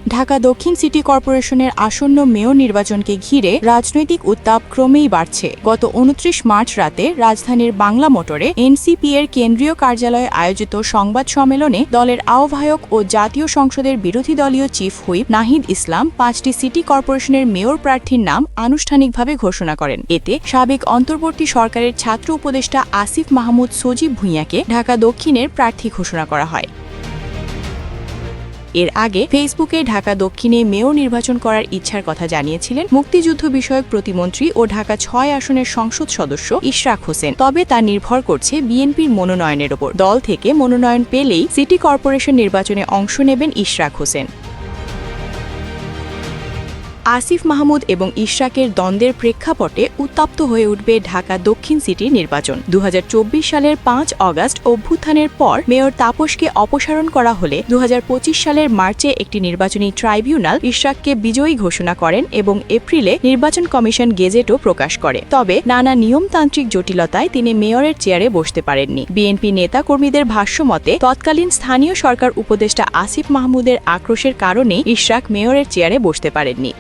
ঢাকা দক্ষিণ সিটি কর্পোরেশনের আসন্ন মেয়র নির্বাচনকে ঘিরে রাজনৈতিক উত্তাপ ক্রমেই বাড়ছে। গত ২৯ মার্চ রাতে রাজধানীর বাংলা মোটরে এনসিপি এর কেন্দ্রীয় কার্যালয়ে আয়োজিত সংবাদ সম্মেলনে দলের আহ্বায়ক ও জাতীয় সংসদের বিরোধী দলীয় চিফ হুইপ নাহিদ ইসলাম ৫টি সিটি কর্পোরেশনের মেয়র প্রার্থীর নাম আনুষ্ঠানিকভাবে ঘোষণা করেন। এতে সাবেক অন্তর্বর্তী সরকারের ছাত্র উপদেষ্টা আসিফ মাহমুদ সজীব ভূঁইয়াকে ঢাকা দক্ষিণের প্রার্থী ঘোষণা করা হয়। এর আগে ফেসবুকে ঢাকা দক্ষিণে মেয়র নির্বাচন করার ইচ্ছার কথা জানিয়েছিলেন মুক্তিযুদ্ধ বিষয়ক প্রতিমন্ত্রী ও ঢাকা ৬ আসনের সংসদ সদস্য ইশরাক হোসেন। তবে তা নির্ভর করছে বিএনপির মনোনয়নের ওপর। দল থেকে মনোনয়ন পেলেই সিটি কর্পোরেশন নির্বাচনে অংশ নেবেন ইশরাক হোসেন। আসিফ মাহমুদ এবং ইশরাকের দ্বন্দ্বের প্রেক্ষাপটে উত্তপ্ত হয়ে উঠবে ঢাকা দক্ষিণ সিটির নির্বাচন। ২০২৪ সালের ৫ অগাস্ট অভ্যুত্থানের পর মেয়র তাপসকে অপসারণ করা হলে ২০২৫ সালের মার্চে একটি নির্বাচনী ট্রাইব্যুনাল ইশরাককে বিজয়ী ঘোষণা করেন এবং এপ্রিলে নির্বাচন কমিশন গেজেটও প্রকাশ করে। তবে নানা নিয়মতান্ত্রিক জটিলতায় তিনি মেয়রের চেয়ারে বসতে পারেননি। বিএনপি নেতাকর্মীদের ভাষ্যমতে তৎকালীন স্থানীয় সরকার উপদেষ্টা আসিফ মাহমুদের আক্রোশের কারণেই ইশরাক মেয়রের চেয়ারে বসতে পারেননি।